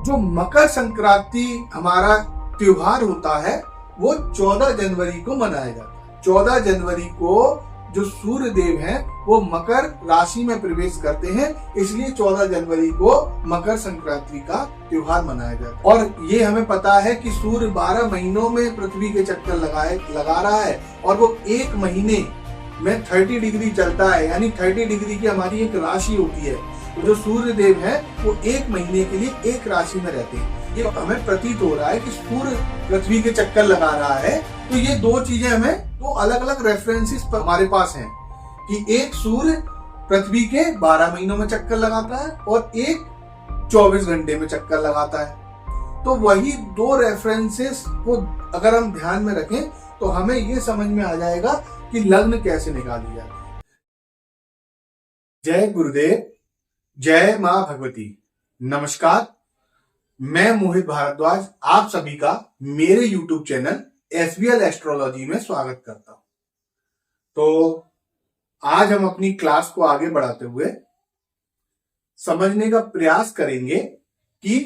जो मकर संक्रांति हमारा त्योहार होता है वो 14 जनवरी को मनाया जाता है। 14 जनवरी को जो सूर्य देव हैं वो मकर राशि में प्रवेश करते हैं, इसलिए 14 जनवरी को मकर संक्रांति का त्योहार मनाया जाता है। और ये हमें पता है कि सूर्य 12 महीनों में पृथ्वी के चक्कर लगा रहा है और वो एक महीने में 30 डिग्री चलता है, यानी 30 डिग्री की हमारी एक राशि होती है। तो जो सूर्य देव है वो एक महीने के लिए एक राशि में रहते हैं। ये हमें प्रतीत हो रहा है कि सूर्य पृथ्वी के चक्कर लगा रहा है। तो ये दो चीजें हमें दो अलग अलग रेफरेंसेस हमारे पास हैं कि एक सूर्य पृथ्वी के 12 महीनों में चक्कर लगाता है और एक 24 घंटे में चक्कर लगाता है। तो वही दो रेफरेंसेस को अगर हम ध्यान में रखें तो हमें ये समझ में आ जाएगा कि लग्न कैसे निकाली जाती है। जय गुरुदेव, जय मां भगवती। नमस्कार, मैं मोहित भारद्वाज आप सभी का मेरे YouTube चैनल SBL एस्ट्रोलॉजी में स्वागत करता हूं। तो आज हम अपनी क्लास को आगे बढ़ाते हुए समझने का प्रयास करेंगे कि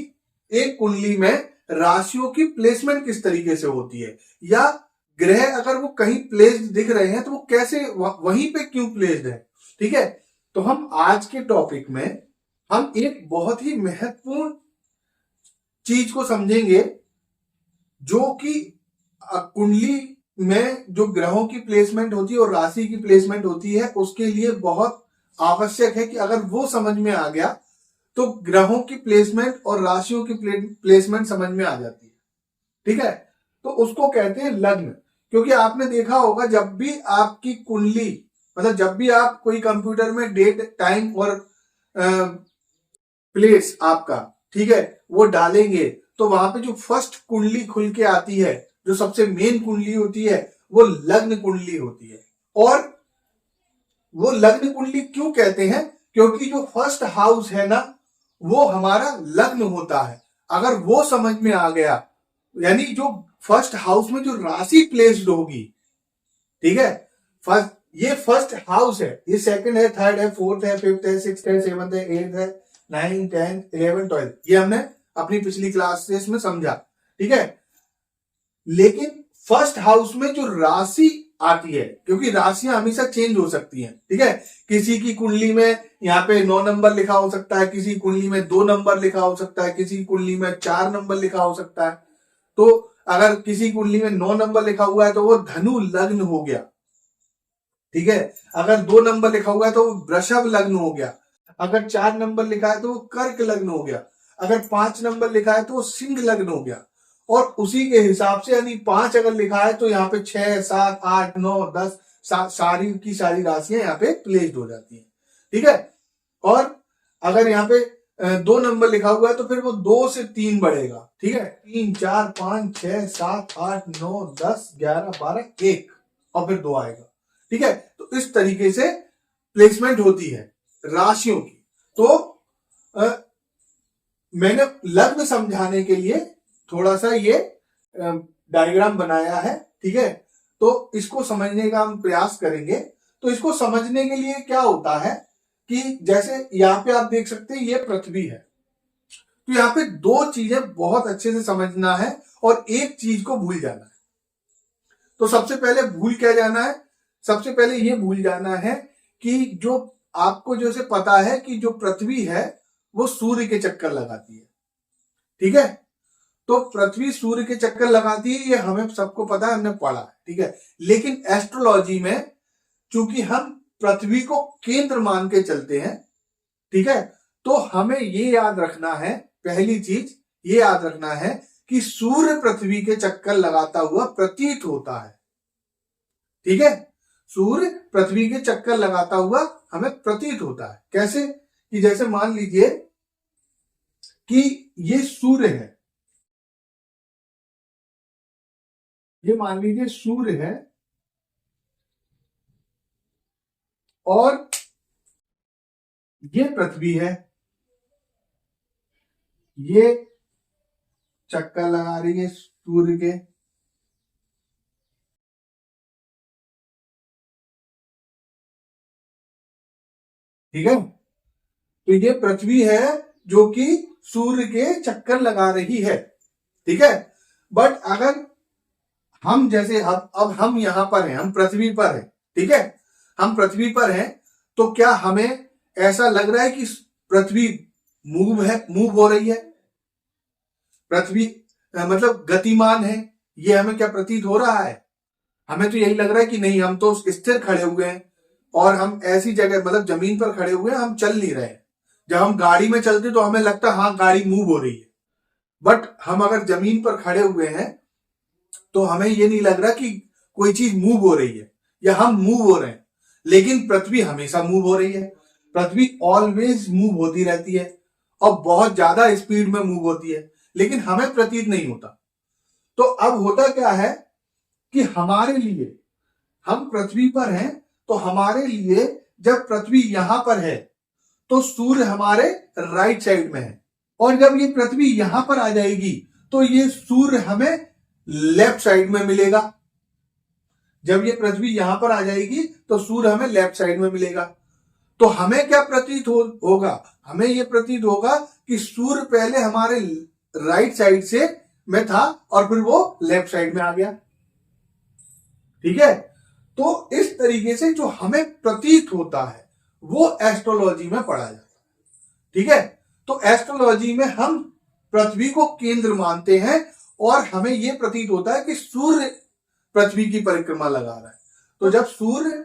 एक कुंडली में राशियों की प्लेसमेंट किस तरीके से होती है, या ग्रह अगर वो कहीं प्लेस्ड दिख रहे हैं तो वो कैसे वहीं पे क्यों प्लेस्ड है। ठीक है, तो हम आज के टॉपिक में हम एक बहुत ही महत्वपूर्ण चीज को समझेंगे जो कि कुंडली में जो ग्रहों की प्लेसमेंट होती है और राशि की प्लेसमेंट होती है उसके लिए बहुत आवश्यक है कि अगर वो समझ में आ गया तो ग्रहों की प्लेसमेंट और राशियों की प्लेसमेंट समझ में आ जाती है। ठीक है, तो उसको कहते हैं लग्न। क्योंकि आपने देखा होगा जब भी आपकी कुंडली, मतलब जब भी आप कोई कंप्यूटर में डेट टाइम और प्लेस आपका, ठीक है, वो डालेंगे तो वहां पे जो फर्स्ट कुंडली खुल के आती है, जो सबसे मेन कुंडली होती है, वो लग्न कुंडली होती है। और वो लग्न कुंडली क्यों कहते हैं? क्योंकि जो फर्स्ट हाउस है ना वो हमारा लग्न होता है। अगर वो समझ में आ गया, यानी जो फर्स्ट हाउस में जो राशि प्लेस्ड होगी, ठीक है, ये फर्स्ट हाउस है, ये सेकंड है, थर्ड है, फोर्थ है, फिफ्थ है, सिक्स्थ है, सेवंथ है, एट्थ है, 9, 10, 11, 12, ये हमने अपनी पिछली क्लासेस में समझा। ठीक है, लेकिन फर्स्ट हाउस में जो राशि आती है, क्योंकि राशियां हमेशा चेंज हो सकती हैं। ठीक है, किसी की कुंडली में यहाँ पे 9 नंबर लिखा हो सकता है, किसी कुंडली में 2 नंबर लिखा हो सकता है, किसी कुंडली में 4 नंबर लिखा हो सकता है। तो अगर किसी कुंडली में 9 नंबर लिखा हुआ है तो वो धनु लग्न हो गया। ठीक है, अगर 2 नंबर लिखा हुआ है तो वो वृषभ लग्न हो गया। अगर 4 नंबर लिखा है तो वो कर्क लग्न हो गया। अगर 5 नंबर लिखा है तो वो सिंह लग्न हो गया। और उसी के हिसाब से, यानी 5 अगर लिखा है तो यहाँ पे 6, 7, 8, 9, 10 सारी की सारी राशियां यहाँ पे प्लेस्ड हो जाती हैं। ठीक है, और अगर यहाँ पे 2 नंबर लिखा हुआ है तो फिर वो 2 से 3 बढ़ेगा। ठीक है, 3, 4, 5, 6, 7, 8, 9, 10, 11, 12, 1 और फिर 2 आएगा। ठीक है, तो इस तरीके से प्लेसमेंट होती है राशियों की। तो मैंने लग्न समझाने के लिए थोड़ा सा ये डायग्राम बनाया है। ठीक है, तो इसको समझने का हम प्रयास करेंगे। तो इसको समझने के लिए क्या होता है कि जैसे यहाँ पे आप देख सकते हैं ये पृथ्वी है, तो यहाँ पे 2 चीजें बहुत अच्छे से समझना है और एक चीज को भूल जाना है। तो सबसे पहले भूल क्या जाना है? सबसे पहले ये भूल जाना है कि जो आपको जैसे पता है कि जो पृथ्वी है वो सूर्य के चक्कर लगाती है। ठीक है, तो पृथ्वी सूर्य के चक्कर लगाती है, ये हमें सबको पता है, हमने पढ़ा है। ठीक है, लेकिन एस्ट्रोलॉजी में चूंकि हम पृथ्वी को केंद्र मान के चलते हैं, ठीक है, तो हमें ये याद रखना है, पहली चीज ये याद रखना है कि सूर्य पृथ्वी के चक्कर लगाता हुआ प्रतीत होता है। ठीक है, सूर्य पृथ्वी के चक्कर लगाता हुआ हमें प्रतीत होता है। कैसे? कि जैसे मान लीजिए कि ये सूर्य है, ये मान लीजिए सूर्य है और ये पृथ्वी है, ये चक्कर लगा रही है सूर्य के। ठीक है, तो ये पृथ्वी है जो कि सूर्य के चक्कर लगा रही है, ठीक है। बट अगर हम जैसे अब हम यहां पर हैं, हम पृथ्वी पर हैं, ठीक है, हम पृथ्वी पर हैं, तो क्या हमें ऐसा लग रहा है कि पृथ्वी मूव हो रही है, पृथ्वी मतलब गतिमान है, ये हमें क्या प्रतीत हो रहा है? हमें तो यही लग रहा है कि नहीं, हम तो स्थिर खड़े हुए हैं और हम ऐसी जगह मतलब जमीन पर खड़े हुए हैं, हम चल नहीं रहे हैं। जब हम गाड़ी में चलते तो हमें लगता है हाँ गाड़ी मूव हो रही है, बट हम अगर जमीन पर खड़े हुए हैं तो हमें ये नहीं लग रहा कि कोई चीज मूव हो रही है या हम मूव हो रहे हैं। लेकिन पृथ्वी हमेशा मूव हो रही है, पृथ्वी ऑलवेज मूव होती रहती है और बहुत ज्यादा स्पीड में मूव होती है, लेकिन हमें प्रतीत नहीं होता। तो अब होता क्या है कि हमारे लिए, हम पृथ्वी पर हैं, तो हमारे लिए जब पृथ्वी यहां पर है तो सूर्य हमारे राइट साइड में है, और जब ये पृथ्वी यहां पर आ जाएगी तो ये सूर्य हमें लेफ्ट साइड में मिलेगा। जब ये पृथ्वी यहां पर आ जाएगी तो सूर्य हमें लेफ्ट साइड में मिलेगा। तो हमें क्या प्रतीत होगा? हमें यह प्रतीत होगा कि सूर्य पहले हमारे राइट साइड से में था और फिर वो लेफ्ट साइड में आ गया, ठीक है। तो इस तरीके से जो हमें प्रतीत होता है वो एस्ट्रोलॉजी में पढ़ा जाता है, ठीक है। तो एस्ट्रोलॉजी में हम पृथ्वी को केंद्र मानते हैं और हमें यह प्रतीत होता है कि सूर्य पृथ्वी की परिक्रमा लगा रहा है। तो जब सूर्य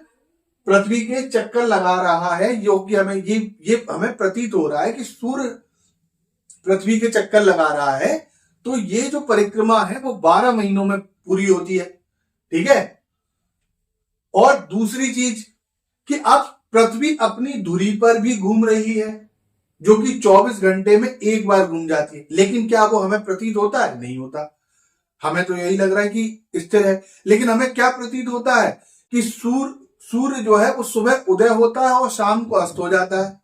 पृथ्वी के चक्कर लगा रहा है, जो कि हमें ये हमें प्रतीत हो रहा है कि सूर्य पृथ्वी के चक्कर लगा रहा है, तो ये जो परिक्रमा है वो 12 महीनों में पूरी होती है, ठीक है। और दूसरी चीज कि अब पृथ्वी अपनी धुरी पर भी घूम रही है, जो कि 24 घंटे में एक बार घूम जाती है। लेकिन क्या वो हमें प्रतीत होता है? नहीं होता। हमें तो यही लग रहा है कि स्थिर है, लेकिन हमें क्या प्रतीत होता है कि सूर्य जो है वो सुबह उदय होता है और शाम को अस्त हो जाता है।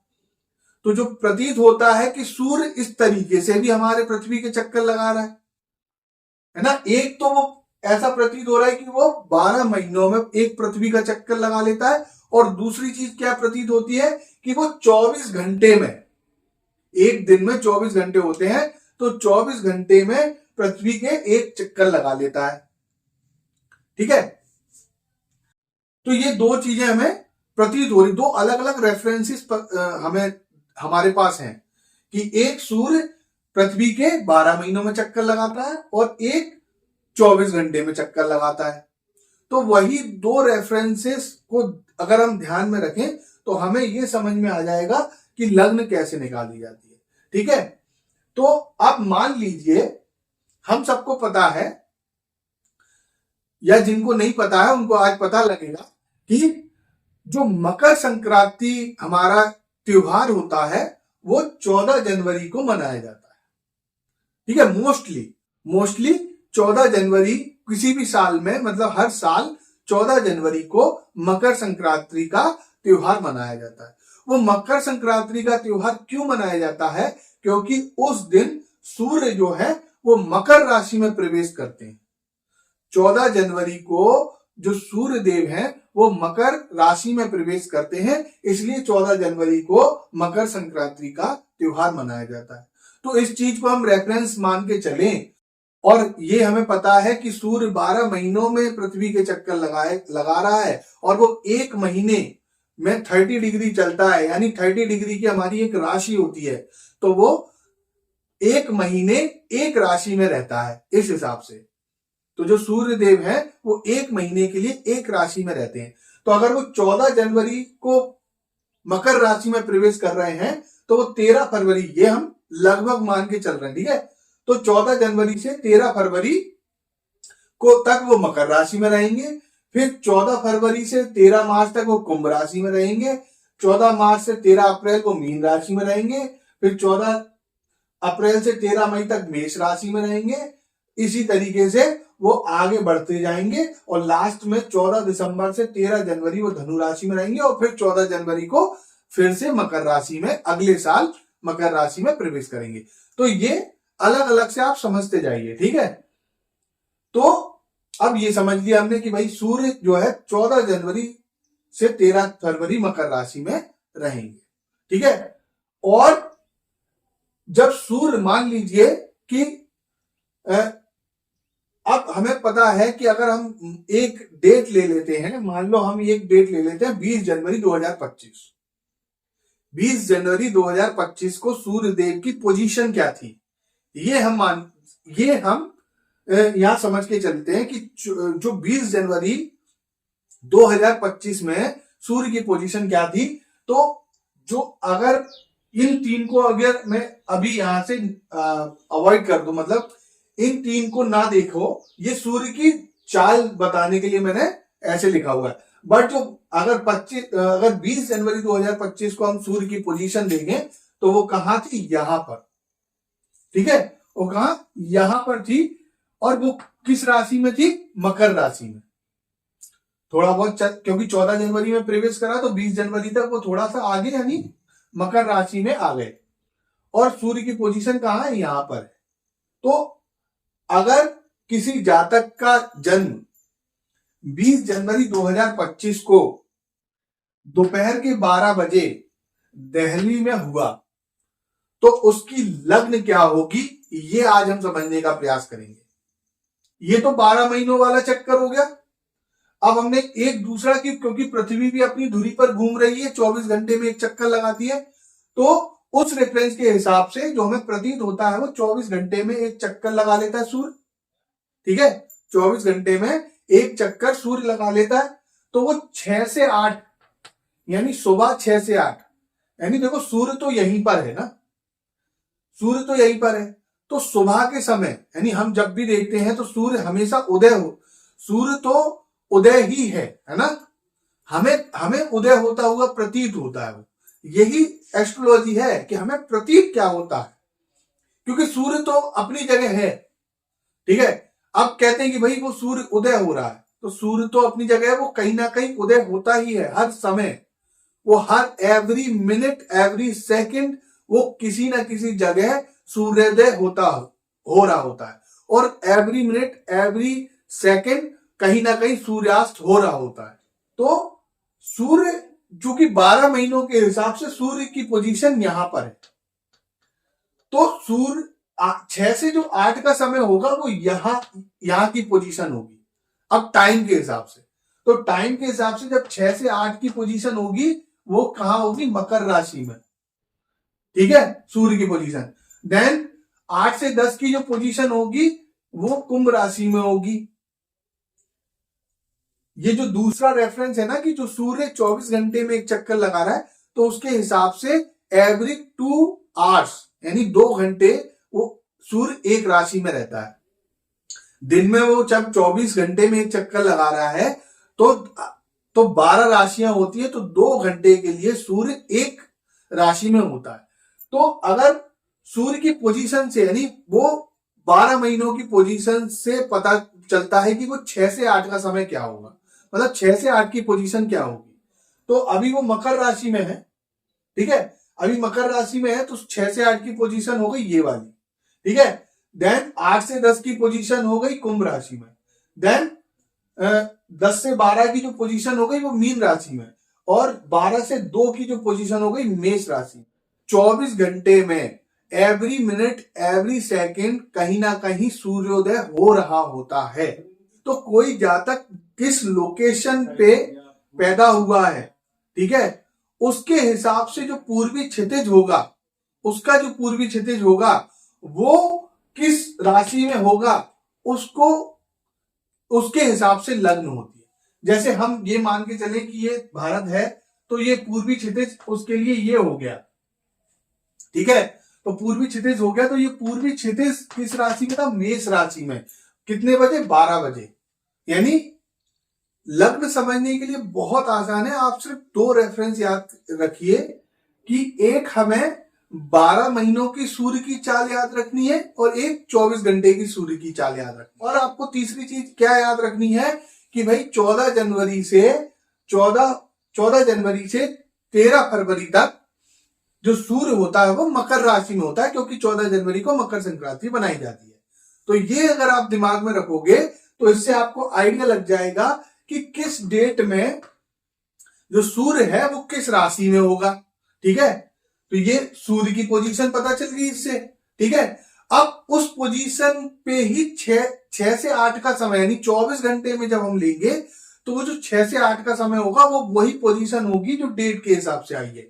तो जो प्रतीत होता है कि सूर्य इस तरीके से भी हमारे पृथ्वी के चक्कर लगा रहा है ना। एक तो वो ऐसा प्रतीत हो रहा है कि वो 12 महीनों में एक पृथ्वी का चक्कर लगा लेता है, और दूसरी चीज क्या प्रतीत होती है कि वो 24 घंटे में, एक दिन में 24 घंटे होते हैं, तो 24 घंटे में पृथ्वी के एक चक्कर लगा लेता है, ठीक है। तो ये दो चीजें हमें प्रतीत हो रही, दो अलग अलग रेफरेंसेस हमें हमारे पास हैं कि एक सूर्य पृथ्वी के 12 महीनों में चक्कर लगाता है और एक 24 घंटे में चक्कर लगाता है। तो वही दो रेफरेंसेस को अगर हम ध्यान में रखें तो हमें यह समझ में आ जाएगा कि लग्न कैसे निकाली जाती है, ठीक है। तो आप मान लीजिए हम सबको पता है, या जिनको नहीं पता है उनको आज पता लगेगा कि जो मकर संक्रांति हमारा त्योहार होता है वो 14 जनवरी को मनाया जाता है, ठीक है। मोस्टली 14 जनवरी किसी भी साल में, मतलब हर साल 14 जनवरी को मकर संक्रांति का त्योहार मनाया जाता है। वो मकर संक्रांति का त्योहार क्यों मनाया जाता है? क्योंकि उस दिन सूर्य जो है वो मकर राशि में प्रवेश करते हैं। 14 जनवरी को जो सूर्य देव हैं वो मकर राशि में प्रवेश करते हैं, इसलिए 14 जनवरी को मकर संक्रांति का त्योहार मनाया जाता है। तो इस चीज को हम रेफरेंस मान के चलें, और ये हमें पता है कि सूर्य 12 महीनों में पृथ्वी के चक्कर लगा रहा है, और वो एक महीने में 30 डिग्री चलता है, यानी 30 डिग्री की हमारी एक राशि होती है, तो वो एक महीने एक राशि में रहता है इस हिसाब से। तो जो सूर्य देव है वो एक महीने के लिए एक राशि में रहते हैं। तो अगर वो 14 जनवरी को मकर राशि में प्रवेश कर रहे हैं तो वो 13 फरवरी, ये हम लगभग मान के चल रहे हैं, ठीक है। तो 14 जनवरी से 13 फरवरी को तक वो मकर राशि में रहेंगे, फिर 14 फरवरी से 13 मार्च तक वो कुंभ राशि में रहेंगे, 14 मार्च से 13 अप्रैल को मीन राशि में रहेंगे, फिर 14 अप्रैल से 13 मई तक मेष राशि में रहेंगे। इसी तरीके से वो आगे बढ़ते जाएंगे और लास्ट में 14 दिसंबर से 13 जनवरी वो धनु राशि में रहेंगे, और फिर 14 जनवरी को फिर से मकर राशि में अगले साल मकर राशि में प्रवेश करेंगे। तो ये अलग अलग से आप समझते जाइए, ठीक है। तो अब ये समझ लिया हमने कि भाई सूर्य जो है 14 जनवरी से 13 फरवरी मकर राशि में रहेंगे, ठीक है। और जब सूर्य, मान लीजिए कि अब हमें पता है कि अगर हम एक डेट ले लेते हैं, मान लो हम एक डेट ले लेते हैं 20 जनवरी 2025। 20 जनवरी 2025 को सूर्य देव की पोजीशन क्या थी, ये हम यहां समझ के चलते हैं कि जो 20 जनवरी 2025 में सूर्य की पोजीशन क्या थी। तो जो अगर इन तीन को अगर मैं अभी यहां से अवॉइड कर दूं, मतलब इन तीन को ना देखो, ये सूर्य की चाल बताने के लिए मैंने ऐसे लिखा हुआ है। बट जो अगर 20 जनवरी 2025 को हम सूर्य की पोजीशन देंगे तो वो कहां थी, यहां पर। ठीक है, वो कहां, यहां पर थी। और वो किस राशि में थी, मकर राशि में। थोड़ा बहुत क्योंकि 14 जनवरी में प्रवेश करा तो 20 जनवरी तक वो थोड़ा सा आगे यानी मकर राशि में आ गए। और सूर्य की पोजीशन कहां है, यहां पर है। तो अगर किसी जातक का जन्म 20 जनवरी 2025 को दोपहर के 12 बजे दिल्ली में हुआ तो उसकी लग्न क्या होगी, ये आज हम समझने का प्रयास करेंगे। ये तो 12 महीनों वाला चक्कर हो गया। अब हमने एक दूसरा की, क्योंकि पृथ्वी भी अपनी धुरी पर घूम रही है, 24 घंटे में एक चक्कर लगाती है, तो उस रेफरेंस के हिसाब से जो हमें प्रतीत होता है वो 24 घंटे में एक चक्कर लगा लेता है सूर्य। ठीक है, 24 घंटे में एक चक्कर सूर्य लगा लेता है। तो वो 6 से 8 यानी सुबह 6 से 8, यानी देखो सूर्य तो यहीं पर है ना, सूर्य तो यहीं पर है। तो सुबह के समय यानी हम जब भी देखते हैं तो सूर्य हमेशा उदय हो, सूर्य तो उदय ही है ना, हमें उदय होता हुआ प्रतीत होता है। यही एस्ट्रोलॉजी है कि हमें प्रतीत क्या होता है, क्योंकि सूर्य तो अपनी जगह है। ठीक है, अब कहते हैं कि भाई वो सूर्य उदय हो रहा है, तो सूर्य तो अपनी जगह है, वो कहीं ना कहीं उदय होता ही है हर समय। वो हर एवरी मिनट एवरी सेकंड वो किसी ना किसी जगह सूर्योदय हो रहा होता है, और एवरी मिनट एवरी सेकंड कहीं ना कहीं सूर्यास्त हो रहा होता है। तो सूर्य चूंकि 12 महीनों के हिसाब से सूर्य की पोजीशन यहां पर है, तो सूर्य 6 से जो 8 का समय होगा वो यहां की पोजीशन होगी। अब टाइम के हिसाब से, तो टाइम के हिसाब से जब 6 से 8 की पोजीशन होगी वो कहां होगी, मकर राशि में। ठीक है, सूर्य की पोजीशन। देन 8 से 10 की जो पोजीशन होगी वो कुंभ राशि में होगी। ये जो दूसरा रेफरेंस है ना कि जो सूर्य 24 घंटे में एक चक्कर लगा रहा है, तो उसके हिसाब से एवरी 2 आवर्स यानी 2 घंटे वो सूर्य एक राशि में रहता है। दिन में वो जब 24 घंटे में एक चक्कर लगा रहा है तो 12 राशियां होती है, तो 2 घंटे के लिए सूर्य एक राशि में होता है। तो अगर सूर्य की पोजीशन से यानी वो 12 महीनों की पोजीशन से पता चलता है कि वो 6 से 8 का समय क्या होगा, मतलब 6 से 8 की पोजीशन क्या होगी। तो अभी वो मकर राशि में है। ठीक है, अभी मकर राशि में है तो 6 से 8 की पोजीशन हो गई ये वाली। ठीक है, देन 8 से 10 की पोजीशन हो गई कुंभ राशि में। देन 10 से 12 की जो पोजीशन हो गई वो मीन राशि में, और 12 से 2 की जो पोजीशन हो गई मेष राशि। 24 घंटे में एवरी मिनट एवरी सेकेंड कहीं ना कहीं सूर्योदय हो रहा होता है। तो कोई जातक किस लोकेशन पे पैदा हुआ है, ठीक है, उसके हिसाब से जो पूर्वी क्षितिज होगा, उसका जो पूर्वी क्षितिज होगा वो किस राशि में होगा, उसको उसके हिसाब से लग्न होती है। जैसे हम ये मान के चले कि ये भारत है तो ये पूर्वी क्षितिज उसके लिए ये हो गया। ठीक है, तो पूर्वी क्षितिज हो गया, तो ये पूर्वी क्षितिज किस राशि में था, मेष राशि में। कितने बजे, 12 बजे। यानी लग्न समझने के लिए बहुत आसान है, आप सिर्फ 2 रेफरेंस याद रखिए कि एक हमें 12 महीनों की सूर्य की चाल याद रखनी है और एक 24 घंटे की सूर्य की चाल याद रखनी है। और आपको तीसरी चीज क्या याद रखनी है कि भाई 14 जनवरी से 13 फरवरी तक जो सूर्य होता है वो मकर राशि में होता है, क्योंकि 14 जनवरी को मकर संक्रांति बनाई जाती है। तो ये अगर आप दिमाग में रखोगे तो इससे आपको आइडिया लग जाएगा कि किस डेट में जो सूर्य है वो किस राशि में होगा। ठीक है, तो ये सूर्य की पोजीशन पता चल गई इससे, ठीक है। अब उस पोजीशन पे ही 6 से 8 का समय, यानी 24 घंटे में जब हम लेंगे तो वो जो 6 से 8 का समय होगा वो वही पोजीशन होगी जो डेट के हिसाब से आई है।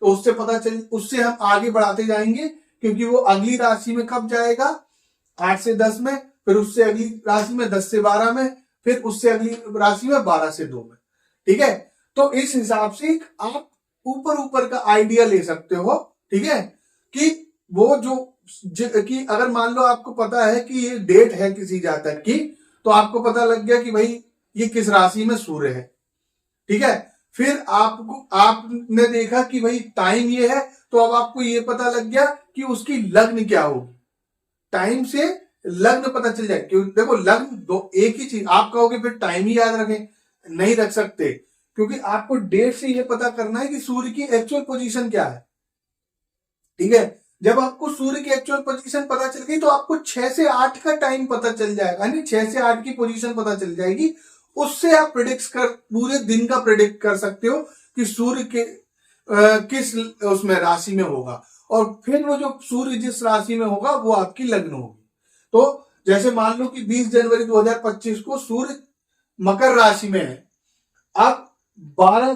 तो उससे हम आगे बढ़ाते जाएंगे, क्योंकि वो अगली राशि में कब जाएगा, 8 से 10 में, फिर उससे अगली राशि में 10 से 12 में, फिर उससे अगली राशि में 12 से 2 में, ठीक है। तो इस हिसाब से आप ऊपर का आइडिया ले सकते हो, ठीक है, कि वो कि अगर मान लो आपको पता है कि ये डेट है किसी जातक की, तो आपको पता लग गया कि भाई ये किस राशि में सूर्य है, ठीक है। फिर आपने देखा कि भाई टाइम ये है, तो अब आपको ये पता लग गया कि उसकी लग्न क्या होगी। टाइम से लग्न पता चल जाए, क्योंकि देखो लग्न दो एक ही चीज। आप कहोगे फिर टाइम ही याद रखें, नहीं रख सकते, क्योंकि आपको डेट से ये पता करना है कि सूर्य की एक्चुअल पोजीशन क्या है, ठीक है। जब आपको सूर्य की एक्चुअल पोजीशन पता चल गई तो आपको 6 से 8 का टाइम पता चल जाएगा, यानी 6 से 8 की पोजीशन पता चल जाएगी। उससे आप पूरे दिन का प्रिडिक्ट कर सकते हो कि सूर्य के किस उसमें राशि में होगा, और फिर वो जो सूर्य जिस राशि में होगा वो आपकी लग्न होगी। तो जैसे मान लो कि 20 जनवरी 2025 को सूर्य मकर राशि में है। अब 12,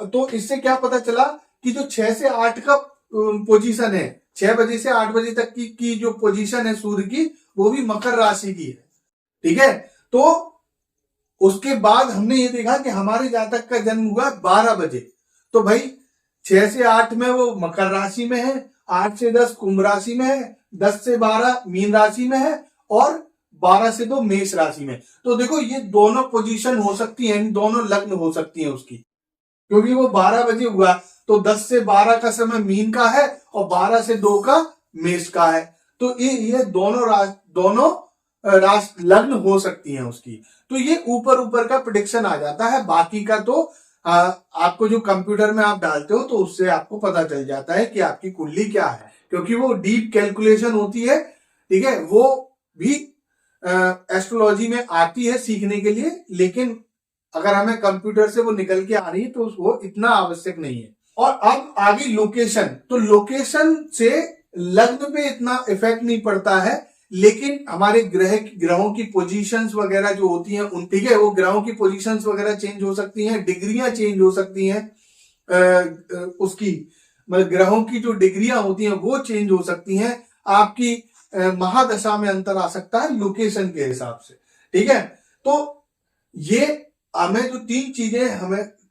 तो इससे क्या पता चला कि जो 6 से 8 का पोजीशन है, 6 बजे से 8 बजे तक की जो पोजीशन है सूर्य की, वो भी मकर राशि की है, ठीक है। तो उसके बाद हमने ये देखा कि हमारे जातक का जन्म हुआ 12 बजे, तो भाई 6 से 8 में वो मकर राशि में है, 8 से 10 कुंभ राशि में है, 10 से 12 मीन राशि में है, और 12 से 2 मेष राशि में। तो देखो ये दोनों पोजीशन हो सकती है, दोनों लग्न हो सकती है उसकी, क्योंकि वो 12 बजे हुआ, तो 10 से 12 का समय मीन का है और 12 से 2 का मेष का है। तो ये दोनों लग्न हो सकती हैं उसकी। तो ये ऊपर का प्रेडिक्शन आ जाता है। बाकी का तो आपको जो कंप्यूटर में आप डालते हो तो उससे आपको पता चल जाता है कि आपकी कुंडली क्या है, क्योंकि वो डीप कैलकुलेशन होती है, ठीक है। वो भी एस्ट्रोलॉजी में आती है सीखने के लिए, लेकिन अगर हमें कंप्यूटर से वो निकल के आ रही है तो वो इतना आवश्यक नहीं है। और अब आगे लोकेशन, तो लोकेशन से लग्न पे इतना इफेक्ट नहीं पड़ता है, लेकिन हमारे ग्रहों की पोजीशंस वगैरह जो होती हैं उन, ठीक है, वो ग्रहों की पोजीशंस वगैरह चेंज हो सकती हैं, डिग्रियां चेंज हो सकती हैं, उसकी मतलब ग्रहों की जो डिग्रियां होती हैं वो चेंज हो सकती हैं, आपकी महादशा में अंतर आ सकता है लोकेशन के हिसाब से, ठीक है। तो ये हमें जो 3 चीजें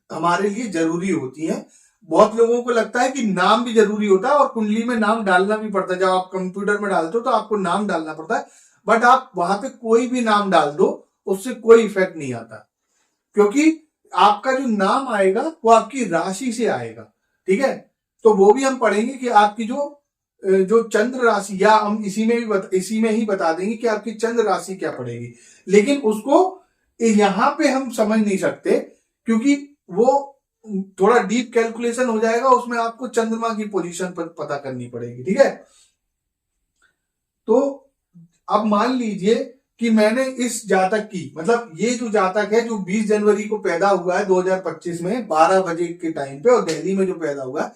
हमारे लिए जरूरी होती हैं। बहुत लोगों को लगता है कि नाम भी जरूरी होता है और कुंडली में नाम डालना भी पड़ता है। जब आप कंप्यूटर में डालते हो तो आपको नाम डालना पड़ता है, बट आप वहां पे कोई भी नाम डाल दो, उससे कोई इफेक्ट नहीं आता, क्योंकि आपका जो नाम आएगा वो आपकी राशि से आएगा, ठीक है। तो वो भी हम पढ़ेंगे कि आपकी जो चंद्र राशि, या हम इसी में ही बता देंगे कि आपकी चंद्र राशि क्या पड़ेगी, लेकिन उसको यहां पे हम समझ नहीं सकते, क्योंकि वो थोड़ा डीप कैलकुलेशन हो जाएगा, उसमें आपको चंद्रमा की पोजीशन पर पता करनी पड़ेगी, ठीक है। तो अब मान लीजिए कि मैंने इस जातक की, मतलब ये जो जातक है जो 20 जनवरी को पैदा हुआ है 2025 में 12 बजे के टाइम पे, और दिल्ली में जो पैदा हुआ है,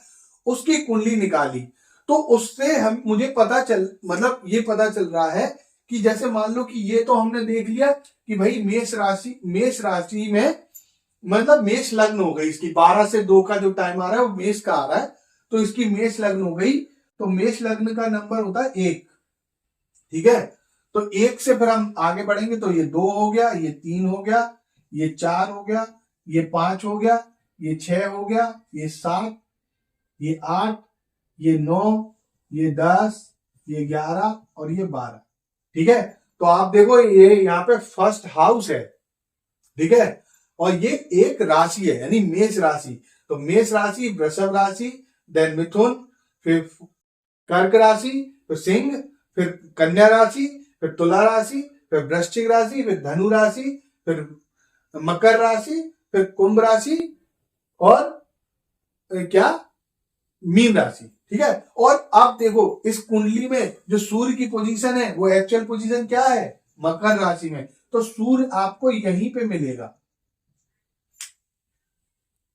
उसकी कुंडली निकाली, तो उससे मुझे ये पता चल रहा है कि जैसे मान लो कि ये तो हमने देख लिया कि भाई मेष राशि में, मतलब मेष लग्न हो गई इसकी, 12 से 2 का जो टाइम आ रहा है वो मेष का आ रहा है, तो इसकी मेष लग्न हो गई। तो मेष लग्न का नंबर होता है 1, ठीक है। तो 1 से फिर हम आगे बढ़ेंगे, तो ये 2 हो गया, ये 3 हो गया, ये 4 हो गया, ये 5 हो गया, ये 6 हो गया, ये 7, ये 8, ये 9, ये 10, ये 11 और ये 12, ठीक है। तो आप देखो ये यहाँ पे फर्स्ट हाउस है, ठीक है, और ये एक राशि है, यानी मेष राशि। तो मेष राशि, वृषभ राशि, देन मिथुन, फिर कर्क राशि, फिर सिंह, फिर कन्या राशि, फिर तुला राशि, फिर वृश्चिक राशि, फिर धनु राशि, फिर मकर राशि, फिर कुंभ राशि, और क्या, मीन राशि, ठीक है। और आप देखो इस कुंडली में जो सूर्य की पोजीशन है वो एक्चुअल पोजीशन क्या है, मकर राशि में, तो सूर्य आपको यहीं पे मिलेगा,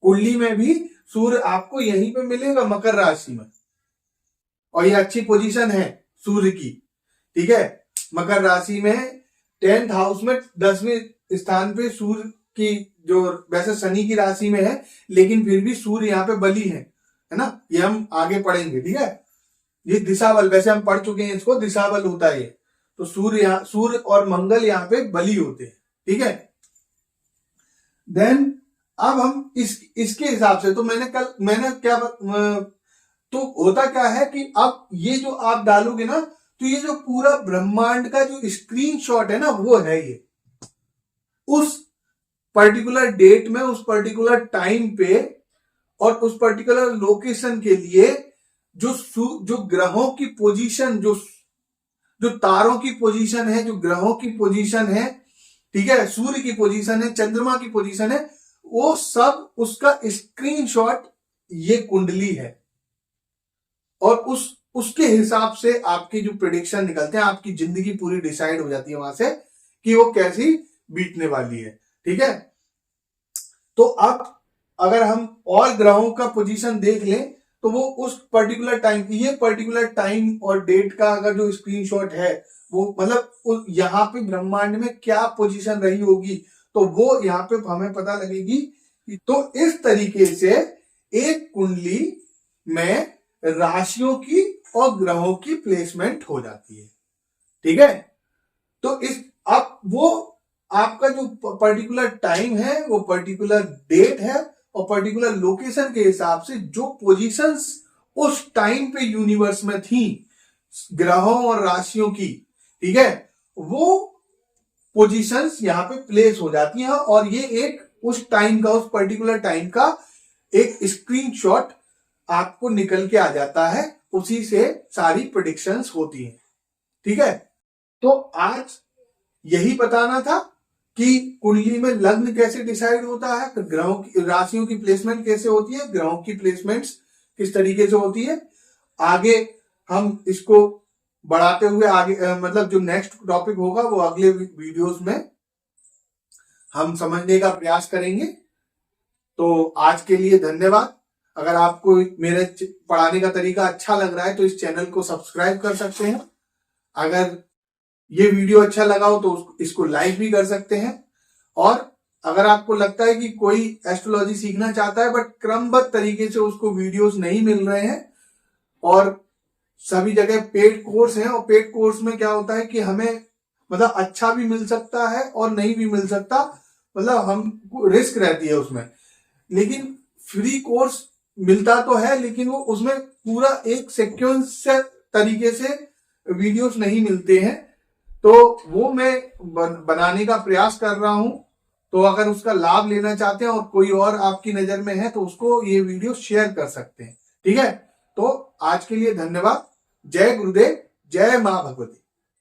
कुंडली में भी सूर्य आपको यहीं पे मिलेगा मकर राशि में, और ये अच्छी पोजीशन है सूर्य की, ठीक है। मकर राशि में 10th हाउस में 10वें स्थान पे सूर्य की, जो वैसे शनि की राशि में है लेकिन फिर भी सूर्य यहाँ पे बली है ना, ये हम आगे पढ़ेंगे, ठीक है। ये दिशा बल, वैसे हम पढ़ चुके हैं इसको, दिशा बल होता है ये। तो सूर्य और मंगल यहाँ पे बली होते हैं, ठीक है। देन अब हम इसके हिसाब से, तो मैंने क्या तो होता क्या है कि अब ये जो आप डालोगे ना, तो ये जो पूरा ब्रह्मांड का जो स्क्रीनशॉट है ना, वो है ये उस पर्टिकुलर डेट में, उस पर्टिकुलर टाइम पे और उस पर्टिकुलर लोकेशन के लिए जो ग्रहों की पोजीशन, जो तारों की पोजीशन है, जो ग्रहों की पोजीशन है, ठीक है, सूर्य की पोजीशन है, चंद्रमा की पोजीशन है, वो सब उसका स्क्रीनशॉट ये कुंडली है। और उसके हिसाब से आपकी जो प्रेडिक्शन निकलते हैं, आपकी जिंदगी पूरी डिसाइड हो जाती है वहां से कि वो कैसी बीतने वाली है, ठीक है। तो अब अगर हम और ग्रहों का पोजीशन देख लें तो वो उस पर्टिकुलर टाइम, ये पर्टिकुलर टाइम और डेट का अगर जो स्क्रीनशॉट है, वो मतलब यहाँ पे ब्रह्मांड में क्या पोजीशन रही होगी, तो वो यहाँ पे हमें पता लगेगी। तो इस तरीके से एक कुंडली में राशियों की और ग्रहों की प्लेसमेंट हो जाती है, ठीक है। तो अब वो आपका जो पर्टिकुलर टाइम है, वो पर्टिकुलर डेट है और पर्टिकुलर लोकेशन के हिसाब से जो पोजीशंस उस टाइम पे यूनिवर्स में थी ग्रहों और राशियों की, ठीक है, वो पोजीशंस यहां पे प्लेस हो जाती हैं और ये एक उस टाइम का, उस पर्टिकुलर टाइम का एक स्क्रीनशॉट आपको निकल के आ जाता है, उसी से सारी प्रेडिक्शंस होती हैं, ठीक है। तो आज यही बताना था कि कुंडली में लग्न कैसे डिसाइड होता है, ग्रहों की, राशियों की प्लेसमेंट कैसे होती है, ग्रहों की प्लेसमेंट्स किस तरीके से होती है। आगे हम इसको बढ़ाते हुए आगे मतलब जो नेक्स्ट टॉपिक होगा वो अगले वीडियोस में हम समझने का प्रयास करेंगे। तो आज के लिए धन्यवाद। अगर आपको मेरे पढ़ाने का तरीका अच्छा लग रहा है तो इस चैनल को सब्सक्राइब कर सकते हैं। अगर ये वीडियो अच्छा लगा हो तो इसको लाइक भी कर सकते हैं। और अगर आपको लगता है कि कोई एस्ट्रोलॉजी सीखना चाहता है बट क्रमबद्ध तरीके से उसको वीडियोस नहीं मिल रहे हैं और सभी जगह पेड कोर्स हैं, और पेड कोर्स में क्या होता है कि हमें मतलब अच्छा भी मिल सकता है और नहीं भी मिल सकता, मतलब हमको रिस्क रहती है उसमें। लेकिन फ्री कोर्स मिलता तो है लेकिन वो उसमें पूरा एक सीक्वेंस तरीके से वीडियोस नहीं मिलते हैं, तो वो मैं बनाने का प्रयास कर रहा हूं। तो अगर उसका लाभ लेना चाहते हैं और कोई और आपकी नजर में है तो उसको ये वीडियो शेयर कर सकते हैं, ठीक है। तो आज के लिए धन्यवाद। जय गुरुदेव, जय मां भगवती।